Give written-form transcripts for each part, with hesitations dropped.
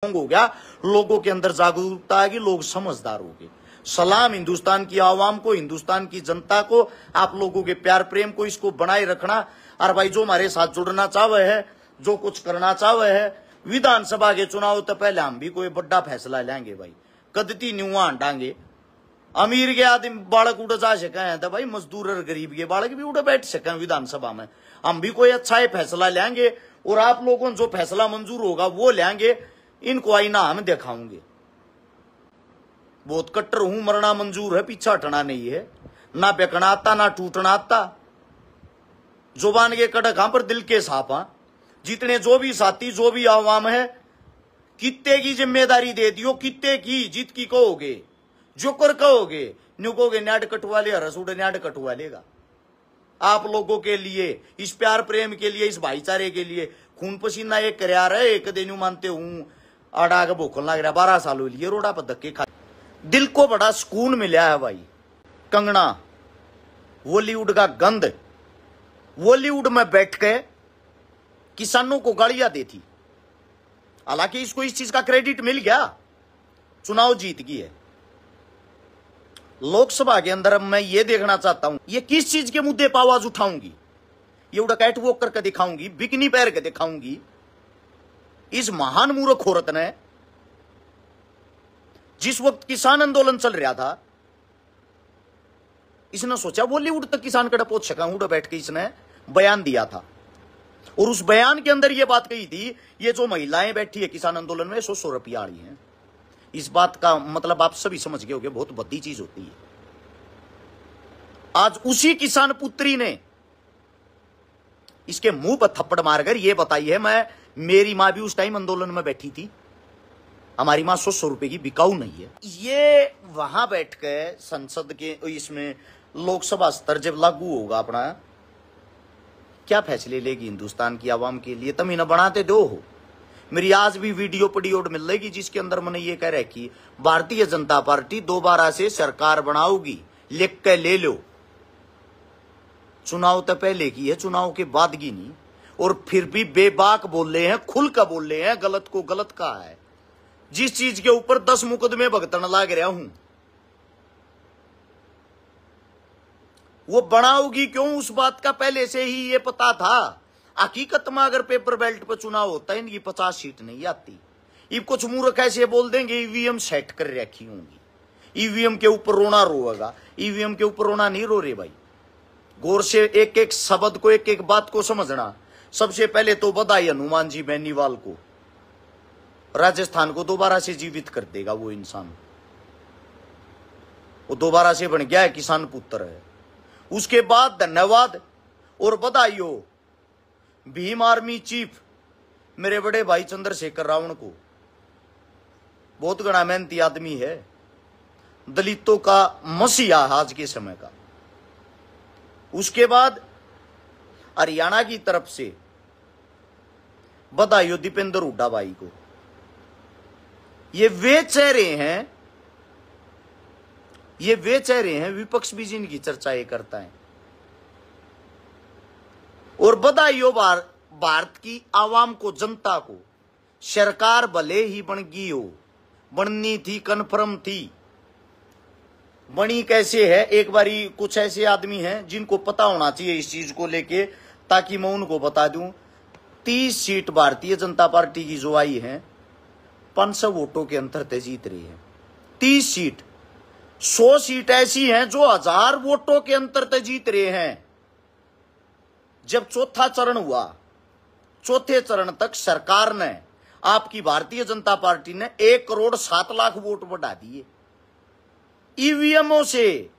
हो गया, लोगों के अंदर जागरूकता आएगी, लोग समझदार होंगे। सलाम हिंदुस्तान की आवाम को, हिंदुस्तान की जनता को, आप लोगों के प्यार प्रेम को, इसको बनाए रखना। और भाई जो हमारे साथ जुड़ना चाहे है, जो कुछ करना चाहे है, विधानसभा के चुनाव तो पहले हम भी कोई बड़ा फैसला लेंगे भाई, कदती न्यूआ डांगे। अमीर के आदमी बालक उड़ जा सके तो भाई मजदूर और गरीब के बालक भी उड़ बैठ सके विधानसभा में। हम भी कोई अच्छा फैसला लेंगे और आप लोगों जो फैसला मंजूर होगा वो लेंगे। इनको आईना हम दिखाऊंगे। बहुत कट्टर हूं, मरना मंजूर है, पीछा हटना नहीं है। ना बेकना आता ना टूटना आता, जुबान के कड़क हां पर दिल के साफ हां। जितने जो भी साथी जो भी आवाम है, कित्ते की जिम्मेदारी दे दियो, कित्ते की जीत की कहोगे, जो कर कहोगे न्यू कहोगे न्याड कटवा ले, रसूड न्याड कटवा लेगा। आप लोगों के लिए, इस प्यार प्रेम के लिए, इस भाईचारे के लिए खून पसीना एक कर रहा है। एक दिन मानते हूं आड़ा के भूखन लग रहा, 12 साल हो लिए रोडा पर धक्के खा, दिल को बड़ा सुकून मिला है भाई। कंगना बॉलीवुड का गंद, बॉलीवुड में बैठ के किसानों को गालियां देती, हालांकि इसको इस चीज का क्रेडिट मिल गया, चुनाव जीत गई है। लोकसभा के अंदर मैं ये देखना चाहता हूं ये किस चीज के मुद्दे पर आवाज उठाऊंगी। ये उड़ा कैट वॉक करके दिखाऊंगी, बिकनी पैर के दिखाऊंगी। इस महान मूर्ख औरत ने, जिस वक्त किसान आंदोलन चल रहा था, इसने सोचा बॉलीवुड तक किसान कड़ा पहुंच सका, उड़ा बैठ के इसने बयान दिया था। और उस बयान के अंदर यह बात कही थी, ये जो महिलाएं बैठी है किसान आंदोलन में 100 रुपया आ रही हैं। इस बात का मतलब आप सभी समझ गए होंगे, बहुत बड़ी चीज होती है। आज उसी किसान पुत्री ने इसके मुंह पर थप्पड़ मारकर यह बताई है, मेरी मां भी उस टाइम आंदोलन में बैठी थी, हमारी मां 100 रुपए की बिकाऊ नहीं है। ये वहां बैठ के संसद के इसमें लोकसभा स्तर जब लागू होगा अपना, क्या फैसले लेगी हिंदुस्तान की आवाम के लिए, तुम इन्हें बनाते दो हो। मेरी आज भी वीडियो पडियोड मिल रही जिसके अंदर मैंने ये कह रहा कि भारतीय जनता पार्टी दोबारा से सरकार बनाओगी, लिख के ले लो। चुनाव तो पहले की है, चुनाव के बाद की नहीं। और फिर भी बेबाक बोल रहे हैं, खुल कर बोल रहे हैं, गलत को गलत कहा है। जिस चीज के ऊपर 10 मुकदमे भुगतन लाग रहा हूं, वो बनाओगी क्यों, उस बात का पहले से ही ये पता था। हकीकत में अगर पेपर बेल्ट पर चुनाव होता है, इनकी 50 सीट नहीं आती। ये कुछ मूर्ख ऐसे बोल देंगे ईवीएम सेट कर रखी होंगी, ईवीएम के ऊपर रोना रोएगा। ईवीएम के ऊपर रोना नहीं रो रहे भाई, गौर से एक एक शब्द को, एक एक बात को समझना। सबसे पहले तो बधाई हनुमान जी बेनीवाल को, राजस्थान को दोबारा से जीवित कर देगा वो इंसान। वो दोबारा से बन गया है, किसान पुत्र है। उसके बाद धन्यवाद और बधाई हो भीम आर्मी चीफ मेरे बड़े भाई चंद्रशेखर रावण को, बहुत गणा मेहनती आदमी है, दलितों का मसीहा आज के समय का। उसके बाद हरियाणा की तरफ से बधाई हो दीपेंद्र हुड्डा भाई को। ये वे चेहरे हैं, ये वे चेहरे हैं, विपक्ष भी जिनकी चर्चा ये करता है। और बधाई हो भारत की आवाम को, जनता को। सरकार भले ही बन गई हो, बननी थी, कन्फर्म थी, बनी कैसे है। एक बारी कुछ ऐसे आदमी हैं जिनको पता होना चाहिए इस चीज को लेके, ताकि मैं उनको बता दूं। 30 सीट भारतीय जनता पार्टी की जो आई है, 500 वोटों के अंतर से जीत रही है। 30 सीट, 100 सीट ऐसी हैं जो 1000 वोटों के अंतर से जीत रहे हैं। जब चौथा चरण हुआ, चौथे चरण तक सरकार ने, आपकी भारतीय जनता पार्टी ने 1,07,00,000 वोट बढ़ा दिए। ईवीएमओ से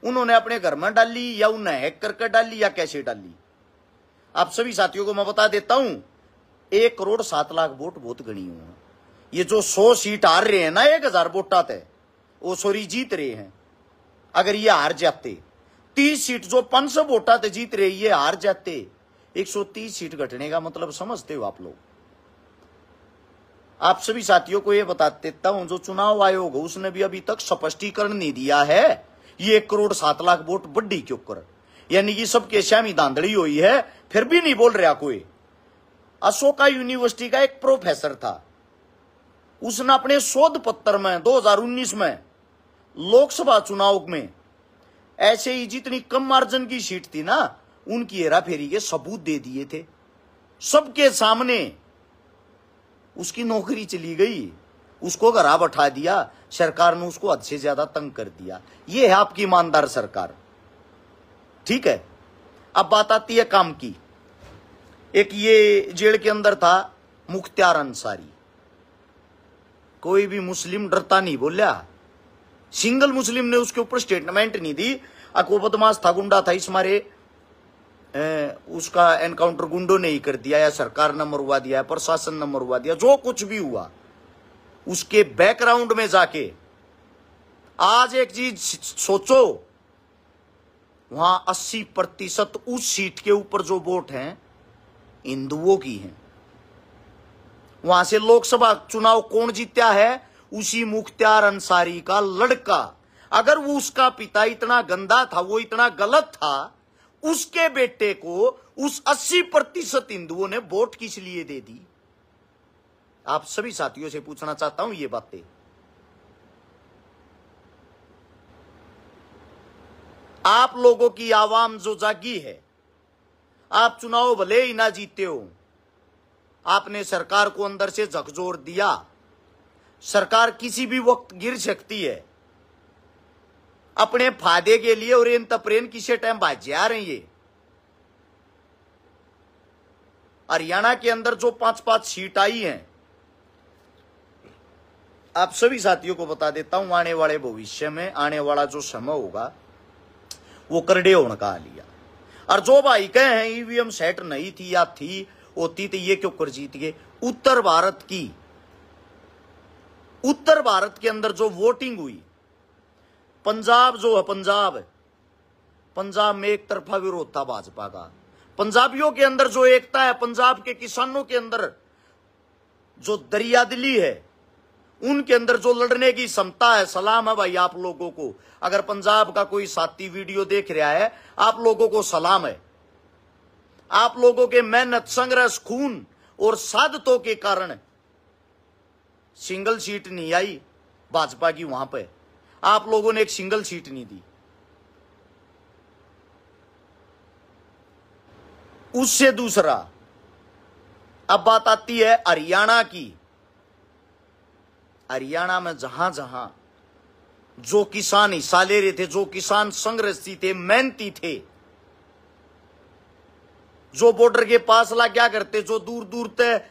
उन्होंने अपने घर में डाली, या उन्हें हैक करके डाली, या कैसे डाली। आप सभी साथियों को मैं बता देता हूं, 1,07,00,000 वोट बहुत गणी हुआ। ये जो 100 सीट हार रहे हैं ना, 1000 वोट आते, वो सॉरी जीत रहे हैं। अगर ये हार जाते, 30 सीट जो 500 वोटा थे जीत रहे, ये हार जाते, 130 सीट घटने का मतलब समझते हो आप लोग। आप सभी साथियों को ये बता देता हूं, जो चुनाव आयोग है उसने भी अभी तक स्पष्टीकरण नहीं दिया है ये 1,07,00,000 वोट बढ़ी क्यों कर, यानी कि सबके श्यामी धांधली हुई है, फिर भी नहीं बोल रहा कोई। अशोका यूनिवर्सिटी का एक प्रोफेसर था, उसने अपने शोध पत्र में 2019 में लोकसभा चुनाव में ऐसे ही जितनी कम मार्जिन की सीट थी ना, उनकी हेराफेरी के सबूत दे दिए थे सबके सामने। उसकी नौकरी चली गई, उसको घरा बैठा दिया, सरकार ने उसको हद से ज्यादा तंग कर दिया। ये है आपकी ईमानदार सरकार। ठीक है, अब बात आती है काम की। एक ये जेल के अंदर था मुख्तार अंसारी, कोई भी मुस्लिम डरता नहीं बोलिया, सिंगल मुस्लिम ने उसके ऊपर स्टेटमेंट नहीं दी। अको बदमाश था, गुंडा था, इस मारे उसका एनकाउंटर गुंडों ने ही कर दिया, या सरकार ने मरवा दिया, प्रशासन ने मरवा दिया, जो कुछ भी हुआ उसके बैकग्राउंड में जाके आज एक चीज सोचो, वहां 80% उस सीट के ऊपर जो वोट हैं हिंदुओं की हैं। वहां से लोकसभा चुनाव कौन जीता है? उसी मुख्तार अंसारी का लड़का। अगर वो उसका पिता इतना गंदा था, वो इतना गलत था, उसके बेटे को उस 80% हिंदुओं ने वोट किस लिए दे दी? आप सभी साथियों से पूछना चाहता हूं ये बातें। आप लोगों की आवाम जो जागी है, आप चुनाव भले ही ना जीते हो, आपने सरकार को अंदर से झकझोर दिया। सरकार किसी भी वक्त गिर सकती है अपने फायदे के लिए, और इन तपरेन किसी टाइम बाजे आ रही है। हरियाणा के अंदर जो 5-5 सीट आई हैं, आप सभी साथियों को बता देता हूं, आने वाले भविष्य में, आने वाला जो समय होगा वो करड़े होने का लिया। और जो भाई कहे हैं ईवीएम सेट नहीं थी या थी होती तो ये क्यों कर जीत गए? उत्तर भारत के अंदर जो वोटिंग हुई, पंजाब जो है, पंजाब में एक तरफा विरोध था भाजपा का। पंजाबियों के अंदर जो एकता है, पंजाब के किसानों के अंदर जो दरियादिली है, उनके अंदर जो लड़ने की क्षमता है, सलाम है भाई आप लोगों को। अगर पंजाब का कोई साथी वीडियो देख रहा है, आप लोगों को सलाम है। आप लोगों के मेहनत, संघर्ष, खून और सादतों के कारण सिंगल सीट नहीं आई भाजपा की। वहां पे आप लोगों ने एक सिंगल सीट नहीं दी। उससे दूसरा, अब बात आती है हरियाणा की। हरियाणा में जहां जहां जो किसान हिस्सा ले रहे थे, जो किसान संघर्षी थे, मेहनती थे, जो बॉर्डर के पास ला क्या करते, जो दूर दूर तक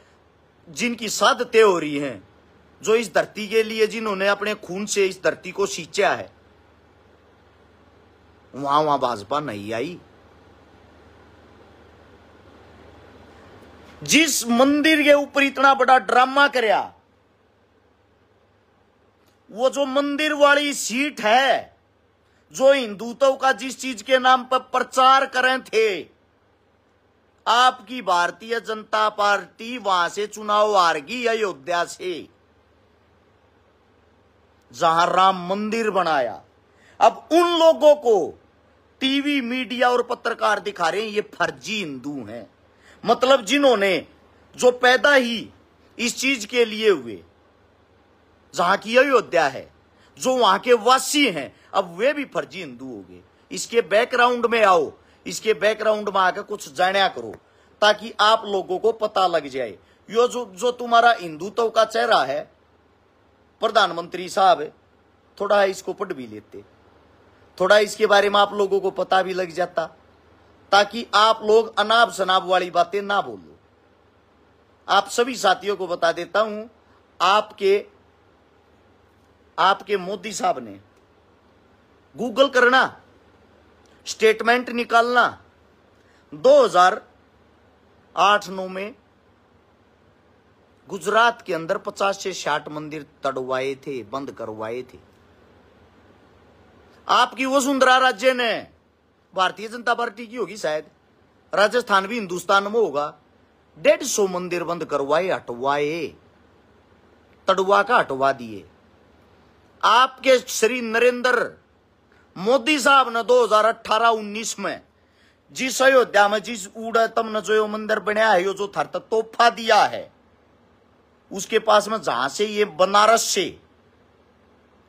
जिनकी सादतें हो रही हैं, जो इस धरती के लिए जिन्होंने अपने खून से इस धरती को सींचा है, वहां भाजपा नहीं आई। जिस मंदिर के ऊपर इतना बड़ा ड्रामा करया, वो जो मंदिर वाली सीट है, जो हिंदुत्व का जिस चीज के नाम पर प्रचार करें थे, आपकी भारतीय जनता पार्टी वहां से चुनाव हार गई अयोध्या से, जहां राम मंदिर बनाया। अब उन लोगों को टीवी, मीडिया और पत्रकार दिखा रहे हैं ये फर्जी हिंदू हैं। मतलब जिन्होंने, जो पैदा ही इस चीज के लिए हुए, जहां की अयोध्या है, जो वहां के वासी हैं, अब वे भी फर्जी हिंदू हो गए। इसके बैकग्राउंड में आओ, इसके बैकग्राउंड में आकर कुछ जाना करो, ताकि आप लोगों को पता लग जाए। यो जो तुम्हारा हिंदुत्व का चेहरा है, प्रधानमंत्री साहब, थोड़ा इसको पढ़ भी लेते, थोड़ा इसके बारे में आप लोगों को पता भी लग जाता, ताकि आप लोग अनाप शनाप वाली बातें ना बोलो। आप सभी साथियों को बता देता हूं, आपके मोदी साहब ने गूगल करना, स्टेटमेंट निकालना, 2008-9 में गुजरात के अंदर 50 से 60 मंदिर तड़वाए थे, बंद करवाए थे। आपकी वसुंधरा राज्य ने, भारतीय जनता पार्टी की होगी शायद, राजस्थान भी हिंदुस्तान में होगा, 150 मंदिर बंद करवाए, हटवाए, तड़वा का हटवा दिए। आपके श्री नरेंद्र मोदी साहब ने 2018-19 में जिस अयोध्या में, जिस उड़तम ने जो मंदिर बनाया है, यो जो थर तोहफा दिया है, उसके पास में जहां से ये बनारस से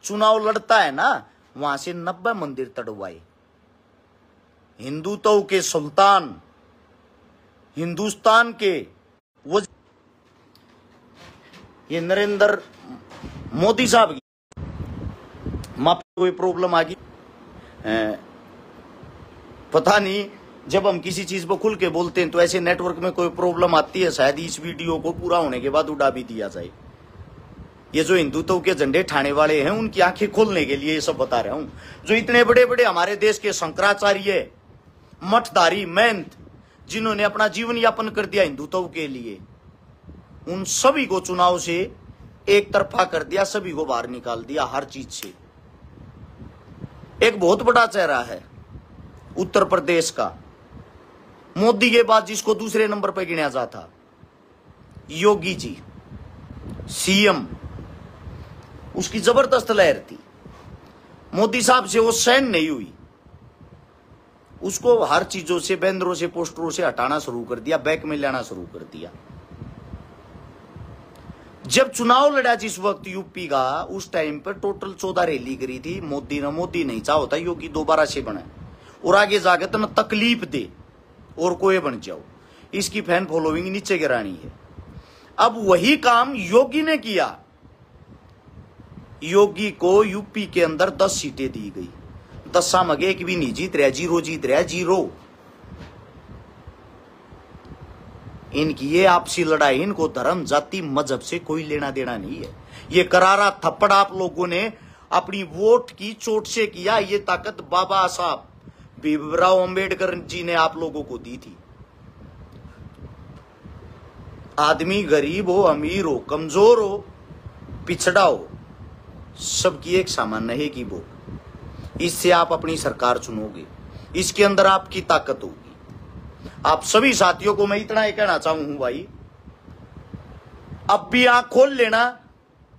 चुनाव लड़ता है ना, वहां से 90 मंदिर तड़वाए। हिंदुत्व के सुल्तान, हिंदुस्तान के वो ये नरेंद्र मोदी साहब की कोई प्रॉब्लम आ गई, पता नहीं। जब हम किसी चीज पर खुल के बोलते हैं तो ऐसे नेटवर्क में कोई प्रॉब्लम आती है। शायद इस वीडियो को पूरा होने के बाद उड़ा भी दिया जाए। ये जो हिंदुत्व के झंडे ठाने वाले हैं उनकी आंखें खोलने के लिए ये सब बता रहा हूं। जो इतने बड़े बड़े हमारे देश के शंकराचार्य, मठधारी, महंत, जिन्होंने अपना जीवन यापन कर दिया हिंदुत्व के लिए, उन सभी को चुनाव से एक तरफा कर दिया, सभी को बाहर निकाल दिया हर चीज से। एक बहुत बड़ा चेहरा है उत्तर प्रदेश का, मोदी के बाद जिसको दूसरे नंबर पर गिना जाता, योगी जी सीएम, उसकी जबरदस्त लहर थी। मोदी साहब से वो सहन नहीं हुई, उसको हर चीजों से, बैंदरों से, पोस्टरों से हटाना शुरू कर दिया, बैक में लाना शुरू कर दिया। जब चुनाव लड़ा जिस वक्त यूपी का, उस टाइम पर टोटल 14 रैली करी थी मोदी ने। मोदी नहीं चाह होता योगी दोबारा से बने और आगे जाके तो न तकलीफ दे और कोई बन जाओ, इसकी फैन फॉलोइंग नीचे गिरानी है। अब वही काम योगी ने किया। योगी को यूपी के अंदर 10 सीटें दी गई, 10 में एक भी नहीं जीत रहा, 0 जीत रहा, 0। इनकी ये आपसी लड़ाई, इनको धर्म, जाति, मजहब से कोई लेना देना नहीं है। ये करारा थप्पड़ आप लोगों ने अपनी वोट की चोट से किया। ये ताकत बाबा साहब भीमराव अंबेडकर जी ने आप लोगों को दी थी। आदमी गरीब हो, अमीर हो, कमजोर हो, पिछड़ा हो, सबकी एक सामान्य है कि वोट। इससे आप अपनी सरकार चुनोगे, इसके अंदर आपकी ताकत होगी। आप सभी साथियों को मैं इतना ही कहना चाहूं भाई, अब भी आंख खोल लेना।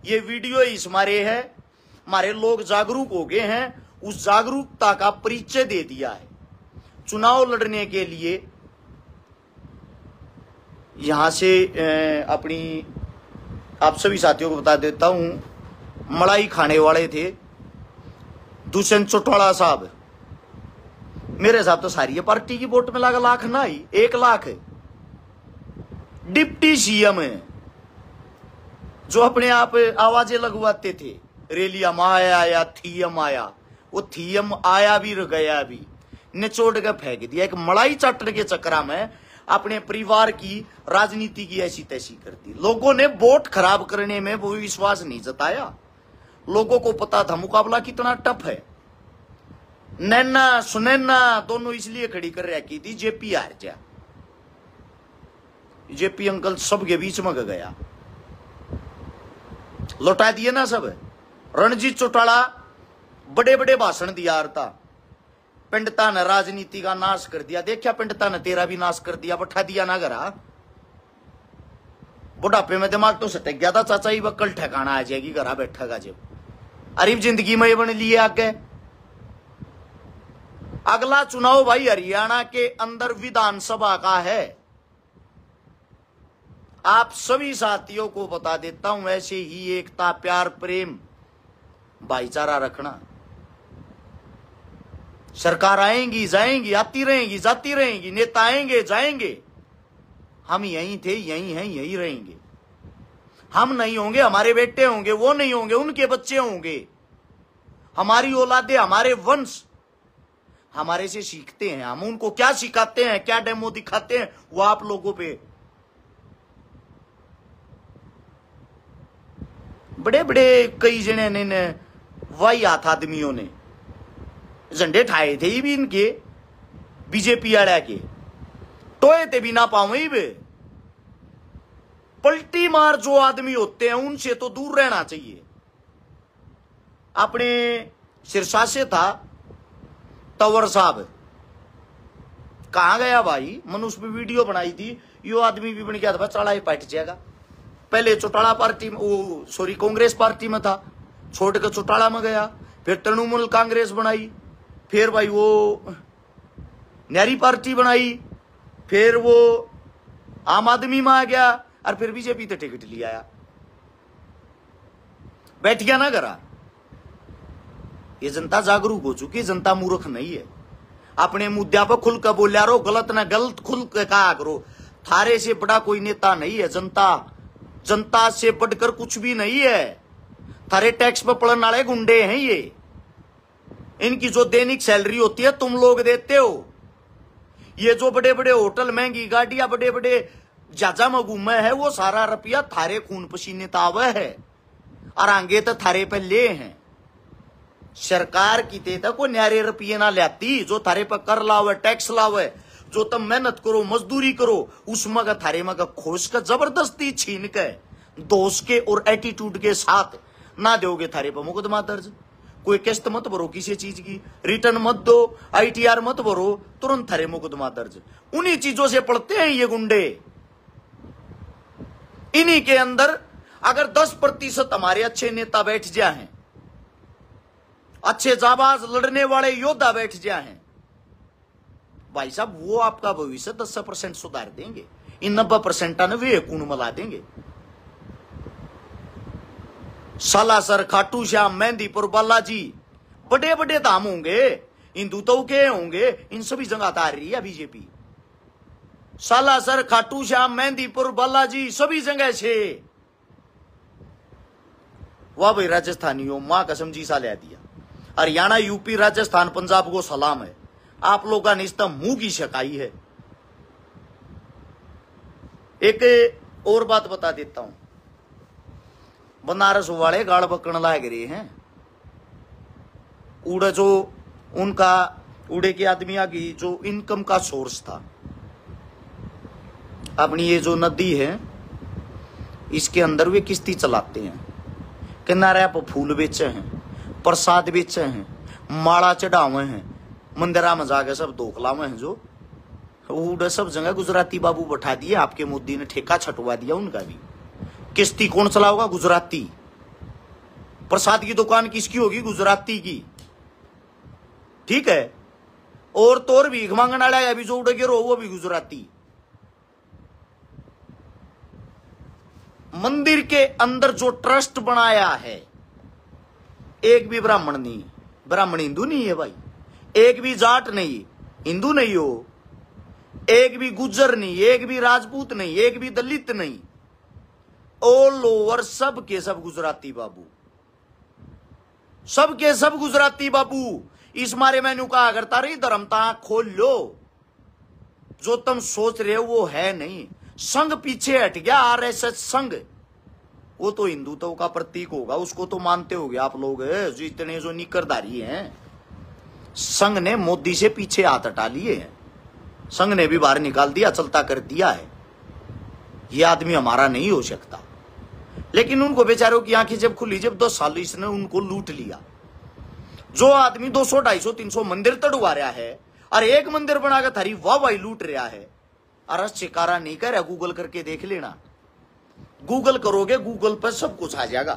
ये वीडियो इस मारे है, हमारे लोग जागरूक हो गए हैं, उस जागरूकता का परिचय दे दिया है। चुनाव लड़ने के लिए यहां से अपनी आप सभी साथियों को बता देता हूं, मलाई खाने वाले थे दुष्यंत चौटाला साहब। मेरे हिसाब तो सारी पार्टी की वोट में लगा लाख ना ही 1 लाख है। डिप्टी सीएम है जो अपने आप आवाजें लगवाते थे, रेलिया आया या थीएम आया, वो थीएम आया भी रह गया भी, निचोड़ के फेंक दिया। एक मलाई चाटने के चक्कर में अपने परिवार की राजनीति की ऐसी तैसी कर दी। लोगों ने वोट खराब करने में वो विश्वास नहीं जताया। लोगों को पता था मुकाबला कितना टफ है। नैना सुनैना दोनों इसलिए खड़ी कर रखी थी जेपी हार जा। जेपी अंकल सबके बीच में गया, लौटा दिए ना सब। रणजीत चौटाला बड़े बड़े भाषण दिया था, पंडिता ने राजनीति का नाश कर दिया। देखा पंडिता ने तेरा भी नाश कर दिया, बैठा दिया ना घरा। बुढ़ापे में दिमाग तो सटक गया था चाचा, ही कल ठिकाना आ जाएगी घरा बैठेगा जब। अरीब जिंदगी में बन लिए आगे। अगला चुनाव भाई हरियाणा के अंदर विधानसभा का है। आप सभी साथियों को बता देता हूं, ऐसे ही एकता, प्यार, प्रेम, भाईचारा रखना। सरकार आएंगी जाएंगी, आती रहेंगी जाती रहेंगी, नेता आएंगे जाएंगे, हम यहीं थे, यहीं हैं, यहीं रहेंगे। हम नहीं होंगे, हमारे बेटे होंगे, वो नहीं होंगे, उनके बच्चे होंगे। हमारी औलादे, हमारे वंश हमारे से सीखते हैं। हम उनको क्या सिखाते हैं, क्या डेमो दिखाते हैं, वो आप लोगों पे। बड़े बड़े कई जने ने वाहियात आदमियों ने झंडे ठाए थे भी इनके, बीजेपी आड़ा के टोए थे बिना पावे वे। पलटी मार जो आदमी होते हैं उनसे तो दूर रहना चाहिए। अपने सिरसा से था तंवर साहब, कहां गया भाई? मैंने उस पर वीडियो बनाई थी, यो आदमी भी बन गया था, चढ़ा ही पट जाएगा। पहले चौटाला पार्टी में, वो सॉरी कांग्रेस पार्टी में था, छोड़ के चौटाला में गया, फिर तृणमूल कांग्रेस बनाई, फिर भाई वो न्यारी पार्टी बनाई, फिर वो आम आदमी में आ गया, और फिर बीजेपी तो टिकट लिया आया। बैठ गया ना करा। ये जनता जागरूक हो चुकी, जनता मूर्ख नहीं है। अपने मुद्दा पर खुल कर बोलिया रो, गलत ना गलत खुल कर कहा करो। थारे से बड़ा कोई नेता नहीं है। जनता से बढ़कर कुछ भी नहीं है। थारे टैक्स पर पड़ने वाले गुंडे हैं ये। इनकी जो दैनिक सैलरी होती है तुम लोग देते हो। ये जो बड़े बड़े होटल, महंगी गाड़ियां, बड़े बड़े जहाजा में घूमे है, वो सारा रुपया थारे खून पसीने तावे है और आगे तो थारे पे ले हैं। सरकार की तेता को न्यारे रुपये ना लाती। जो थारे पर कर लावे, टैक्स लावे, जो तुम मेहनत करो, मजदूरी करो, उसमें का थारे में का खोस का जबरदस्ती छीन के दोष के और एटीट्यूड के साथ ना दोगे, थारे पर मुकदमा दर्ज। कोई किस्त मत भरो किसी चीज की, रिटर्न मत दो, ITR मत भरो, तुरंत थारे मुकदमा दर्ज। उन्हीं चीजों से पड़ते हैं ये गुंडे। इन्हीं के अंदर अगर 10% हमारे अच्छे नेता बैठ जाए हैं, अच्छे जाबाज लड़ने वाले योद्धा बैठ जाए हैं, भाई साहब, वो आपका भविष्य 10% सुधार देंगे। इन 90% ने वे कून मला देंगे। सालासर, खाटू श्याम, मेहंदीपुर, बालाजी, बड़े बड़े धाम होंगे, हिंदुत्व के होंगे, इन सभी जगह आ रही है बीजेपी। सालासर, खाटू श्याम, मेहंदीपुर, बालाजी, सभी जगह से वाह भाई राजस्थानियों, मां कसम जी सा ले दिया। हरियाणा, यूपी, राजस्थान, पंजाब को सलाम है। आप लोगों ने इस मुंह की शकाई है। एक और बात बता देता हूं, बनारस वाले गाड़ बकन लाग रहे हैं। उड़े जो उनका उड़े के आदमिया की जो इनकम का सोर्स था, अपनी ये जो नदी है इसके अंदर वे किश्ती चलाते हैं, किनारे पर फूल बेचे हैं, प्रसाद बेचे हैं, माला चढ़ावे हैं, मंदिरा में जाके सब धोखलावे हैं। जो उड़े सब जगह गुजराती बाबू बैठा दिए। आपके मोदी ने ठेका छटवा दिया उनका भी। किश्ती कौन चलाओगा? गुजराती। प्रसाद की दुकान किसकी होगी? गुजराती की। ठीक है। और तो और भीख मांगने वाला अभी जो उड़ के रो, वो भी गुजराती। मंदिर के अंदर जो ट्रस्ट बनाया है, एक भी ब्राह्मण नहीं, ब्राह्मण हिंदू नहीं है भाई, एक भी जाट नहीं, हिंदू नहीं हो, एक भी गुज्जर नहीं, एक भी राजपूत नहीं, एक भी दलित नहीं, ऑल ओवर सब के सब गुजराती बाबू, सब के सब गुजराती बाबू। इस मारे मैंने कहा करता रही, धर्मता खोल लो। जो तुम सोच रहे हो वो है नहीं। संघ पीछे हट गया, RSS संघ, वो तो हिंदुत्व का प्रतीक होगा, उसको तो मानते होगे आप लोग, जो इतने जो निकरधारी हैं। संघ ने मोदी से पीछे हाथ हटा लिए हैं, संघ ने भी बाहर निकाल दिया, चलता कर दिया है। ये आदमी हमारा नहीं हो सकता। लेकिन उनको बेचारों की आंखें जब खुली, जब 10 साल इसने उनको लूट लिया। जो आदमी 200, 250, 300 मंदिर तड़वा रहा है और एक मंदिर बनाकर थारी वाह वाही लूट रहा है, अरस चिकारा नहीं कर रहा। गूगल करके देख लेना, गूगल करोगे, गूगल पर सब कुछ आ जाएगा,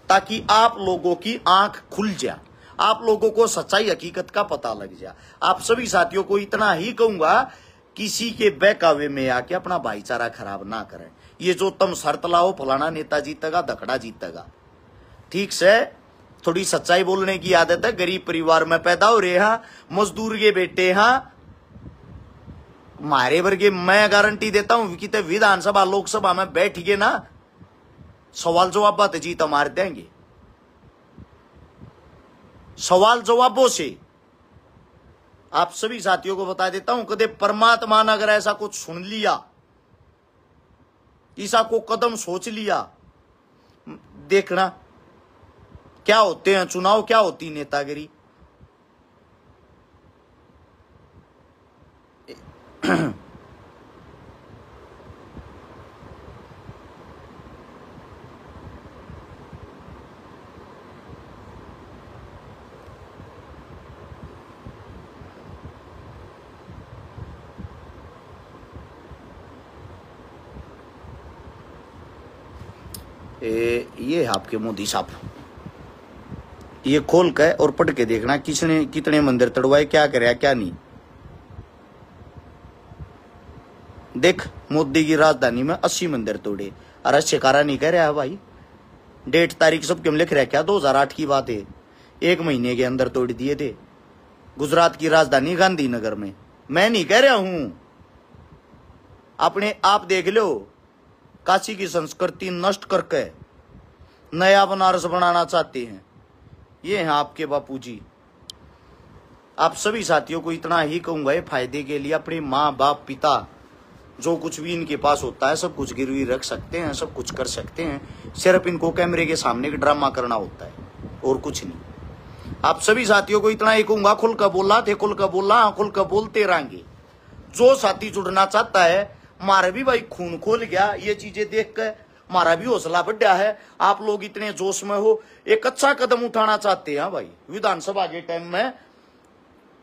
ताकि आप लोगों की आंख खुल जाए, आप लोगों को सच्चाई हकीकत का पता लग जाए। आप सभी साथियों को इतना ही कहूंगा, किसी के बहकावे में आके अपना भाईचारा खराब ना करें। ये जो तुम शर्त लाओ फलाना नेता जीतेगा, धकड़ा जीतेगा, ठीक से थोड़ी सच्चाई बोलने की आदत है। गरीब परिवार में पैदा हो रहे हैं, मजदूर के बेटे हैं, मारे वर्गे। मैं गारंटी देता हूं कि विधानसभा लोकसभा में बैठ गए ना, सवाल जवाब बात जीत मार देंगे। सवाल जवाबों से आप सभी साथियों को बता देता हूं, कदे परमात्मा ने अगर ऐसा कुछ सुन लिया, ईसा को कदम सोच लिया, देखना क्या होते हैं चुनाव, क्या होती नेतागिरी। ये आपके मोदी साहब, ये खोल के और पढ़ के देखना किसने कितने मंदिर तड़वाए, क्या करे क्या नहीं। देख, मोदी की राजधानी में 80 मंदिर तोड़े, अरे शिकारा नहीं कह रहा भाई। डेट तारीख सब क्यों लिख रखा, 2008 की बात है, 1 महीने के अंदर तोड़ दिए थे गुजरात की राजधानी गांधीनगर में। मैं नहीं कह रहा हूं, अपने आप देख लो। काशी की संस्कृति नष्ट करके नया बनारस बनाना चाहते हैं, ये हैं आपके बापूजी। आप सभी साथियों को इतना ही कहूंगा, ये फायदे के लिए अपने माँ बाप पिता जो कुछ भी इनके पास होता है सब कुछ गिरवी रख सकते हैं, सब कुछ कर सकते हैं। सिर्फ इनको कैमरे के सामने का ड्रामा करना होता है और कुछ नहीं। आप सभी साथियों को इतना ही कहूंगा, खुल कर बोला थे, खुल कर बोला, खुल कर बोलते रहेंगे। जो साथी जुड़ना चाहता है, मारा भी भाई खून खोल गया ये चीजें देख कर, मारा भी हौसला बढ़ा है। आप लोग इतने जोश में हो, एक अच्छा कदम उठाना चाहते हैं भाई विधानसभा के टाइम में,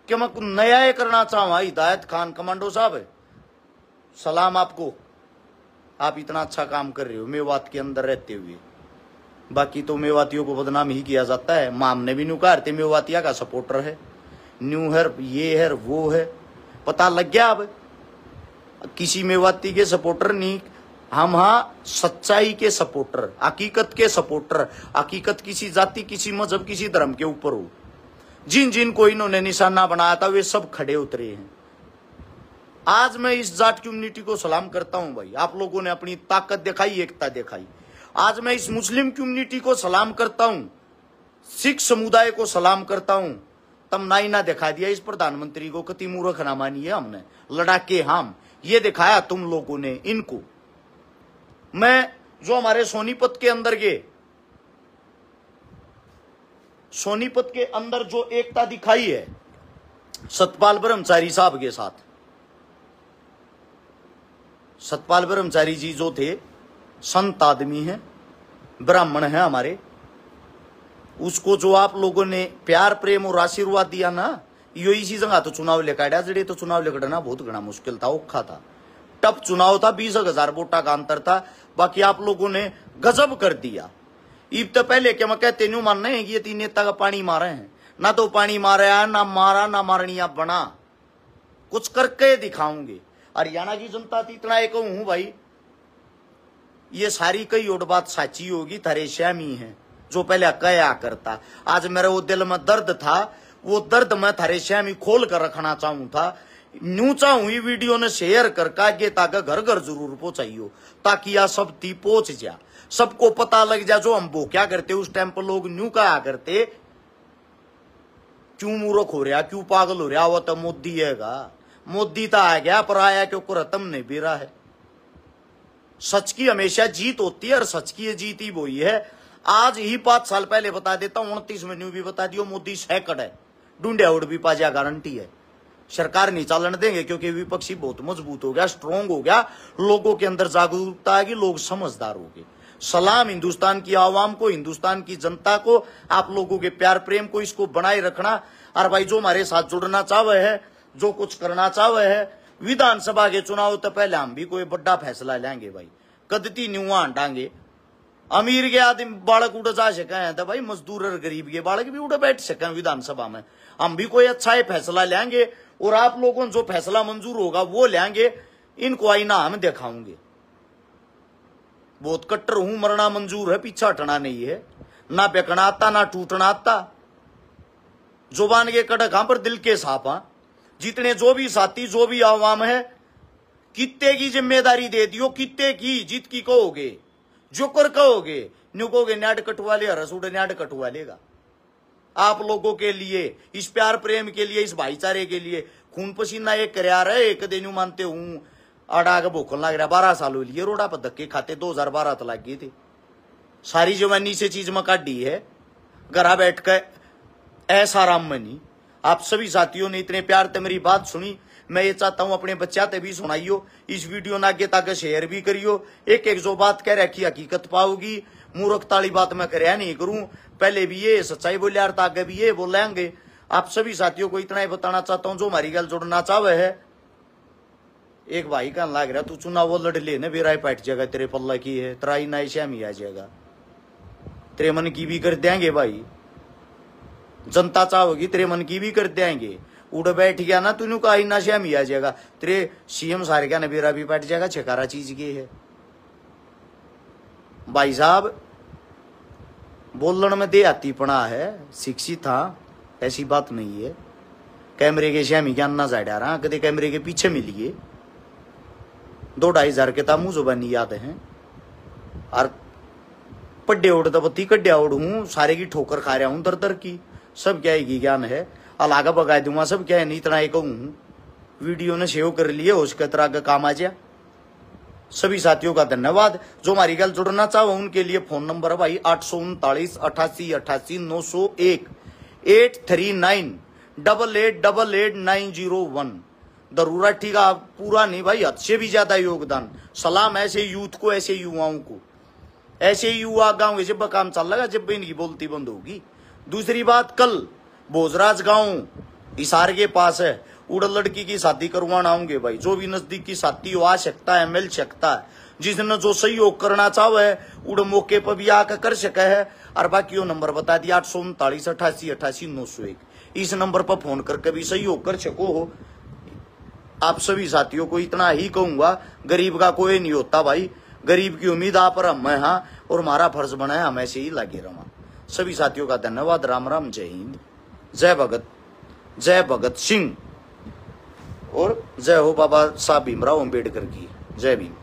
कि मैं नया करना चाहूँ। हिदायत खान कमांडो साहब, सलाम आपको, आप इतना अच्छा काम कर रहे हो मेवात के अंदर रहते हुए। बाकी तो मेवातियों को बदनाम ही किया जाता है। माम ने भी न्यू कहा मेवातिया का सपोर्टर है, न्यू है, ये है, वो है, पता लग गया। अब किसी मेवाती के सपोर्टर नहीं हम, हाँ सच्चाई के सपोर्टर, हकीकत के सपोर्टर। हकीकत किसी जाति, किसी मजहब, किसी धर्म के ऊपर हो। जिन जिन को इन्होंने निशाना बनाया था वे सब खड़े उतरे हैं। आज मैं इस जाट कम्युनिटी को सलाम करता हूं भाई, आप लोगों ने अपनी ताकत दिखाई, एकता दिखाई। आज मैं इस मुस्लिम कम्युनिटी को सलाम करता हूं, सिख समुदाय को सलाम करता हूं। तमनाई ना दिखा दिया इस प्रधानमंत्री को, कति मूर्ख ना मानिए हमने, लड़ाके हम, ये दिखाया तुम लोगों ने इनको। मैं जो हमारे सोनीपत के अंदर गए, सोनीपत के अंदर जो एकता दिखाई है सतपाल ब्रह्मचारी साहब के साथ, सतपाल ब्रह्मचारी जी जो थे संत आदमी हैं, ब्राह्मण हैं हमारे, उसको जो आप लोगों ने प्यार प्रेम और आशीर्वाद दिया ना, यो इसी जगह तो चुनाव लेकर जड़े तो चुनाव लेकर बहुत घना मुश्किल था, औखा था, टफ चुनाव था, 20,000 वोटा का अंतर था। बाकी आप लोगों ने गजब कर दिया। ईब तो पहले क्या मैं कहते नहीं मानना है कि ये 3 नेता का पानी मारे हैं, ना तो पानी मारे है, ना मारा, ना मारनिया बना, कुछ करके दिखाऊंगे। हरियाणा की जनता इतना एक हूं भाई, ये सारी कई और बात साची होगी, थारे श्यामी है जो पहले कया करता। आज मेरे वो दिल में दर्द था, वो दर्द मैं थारे श्यामी खोल कर रखना चाहूं था। न्यू चाहूं ये वीडियो ने शेयर करके आगे ताकि घर घर जरूर पहुंचाइयो, ताकि यह सब ती पहुंच जा, सबको पता लग जा जो हम वो क्या करते। उस टाइम पर लोग न्यू कहा करते, क्यों मूर्ख हो रहा, क्यों पागल हो रहा, वो तो मोदी हैगा, मोदी तो आ गया पर आया क्यों रतम नहीं भी रहा है। सच की हमेशा जीत होती है और सच की ये जीत ही वही है। आज ही 5 साल पहले बता देता हूं, 29 में न्यू भी बता दियो, मोदी सैकड़ है, ढूंढे उड़ भी पाजा गारंटी है। सरकार नहीं चालन देंगे क्योंकि विपक्षी बहुत मजबूत हो गया, स्ट्रोंग हो गया, लोगों के अंदर जागरूकता आएगी, लोग समझदार हो गए। सलाम हिंदुस्तान की आवाम को, हिंदुस्तान की जनता को, आप लोगों के प्यार प्रेम को, इसको बनाए रखना। और भाई जो हमारे साथ जुड़ना चाहे है, जो कुछ करना चाहे है, विधानसभा के चुनाव तो पहले हम भी कोई बड़ा फैसला लेंगे भाई, कदती न्यूआ हटाएंगे। अमीर के आदमी बालक उड़ जा सके तो भाई मजदूर और गरीब के बालक भी उड़ बैठ सके विधानसभा में। हम भी कोई अच्छा ही फैसला लेंगे और आप लोगों जो फैसला मंजूर होगा वो लेंगे। इनको आईना हम दिखाऊंगे, बहुत कट्टर हूं, मरना मंजूर है, पीछा हटना नहीं है, ना बेकना आता ना टूटना आता। जुबान के कड़क हां पर दिल के साफ हां। जितने जो भी साथी, जो भी आवाम है, कित्ते की जिम्मेदारी दे दियो, कित्ते की जीत की कहोगे, जो कर कहोगे, न्यू कहोगे न्याड कटवा ले, रसूड न्याड कटवा लेगा। आप लोगों के लिए, इस प्यार प्रेम के लिए, इस भाईचारे के लिए खून पसीना एक कर रहे, एक दिन मानते हूं आड़ा के भूखन लग रहा। 12 साल हो लिए रोडा पर धक्के खाते, 2012 तो लग गई थी। सारी जवानी से चीज में काटी है, घर बैठ कर ऐसा राम मनी। आप सभी साथियों ने इतने प्यार से मेरी बात सुनी, मैं ये चाहता हूं अपने बच्चा ते भी सुनाइयो, इस वीडियो ना आगे तक शेयर भी करियो। एक एक जो बात कह रखी हकीकत पाओगी, मूर्ख ताली बात मैं कर नहीं करूं, पहले भी ये सच्चाई बोले यार, आगे भी ये बोलेंगे। आप सभी साथियों को इतना ही बताना चाहता हूं, जो हमारी गल जुड़ना चाहे है। एक भाई का लग रहा तू चुनाव वो लड़ ले, बेराय पैट जाएगा, तेरे पल्ला की है, तराई ना श्यामी आ जाएगा, तेरे मन की भी कर देंगे भाई, जनता चाहोगी तेरे मन की भी कर देंगे। उड़ बैठ गया ना तूने का आई ना श्यामी आ जाएगा, तेरे सीएम सारे का नबेरा भी बैठ जाएगा, छकारा चीज के है। भाई साहब बोलने में देहातीपना है, शिक्षित था, ऐसी बात नहीं है। कैमरे के श्यामी ज्ञान ना जाए रहा, कदे कैमरे के पीछे मिलिए 2-2.5 के तामू जुबानी याद है। और पड्डे उड़ दबती कड्या उड़ हूँ, सारे की ठोकर खा रहा हूँ दर दर की, सब क्या है ज्ञान है, अलागा बगा दूंगा सब क्या है, नहीं इतना एक हूँ। वीडियो ने सेव कर लिए, उसके तरह का काम आ जाए। सभी साथियों का धन्यवाद। जो हमारी गल जुड़ना चाहो उनके लिए फोन नंबर है भाई 839 88 88 901 83988888901। जरूरत ठीक है, पूरा नहीं भाई, हद से भी ज्यादा योगदान। सलाम ऐसे यूथ को, ऐसे युवाओं को, ऐसे युवा गांव जब काम चल लगा, जब इनकी बोलती बंद होगी। दूसरी बात, कल भोजराज गांव हिसार के पास है, उड़ लड़की की शादी करवाना आऊंगे भाई। जो भी नजदीक की शादी हो आ सकता है, मिल सकता है। जिसने जो सहयोग करना चाहे उड़ मौके पर भी आकर कर सके है। और बाकी वो नंबर बता दिया 839 88 88 901। इस नंबर पर फोन करके भी सहयोग कर सको हो। आप सभी साथियों को इतना ही कहूंगा, गरीब का कोई नहीं होता भाई, गरीब की उम्मीद आप और हम हाँ, और हमारा फर्ज बना है हम ऐसे ही लगे रहा। सभी साथियों का धन्यवाद। राम राम, जय हिंद, जय भगत सिंह और जय हो बाबा साहब भीमराव अम्बेडकर की। जय भीम।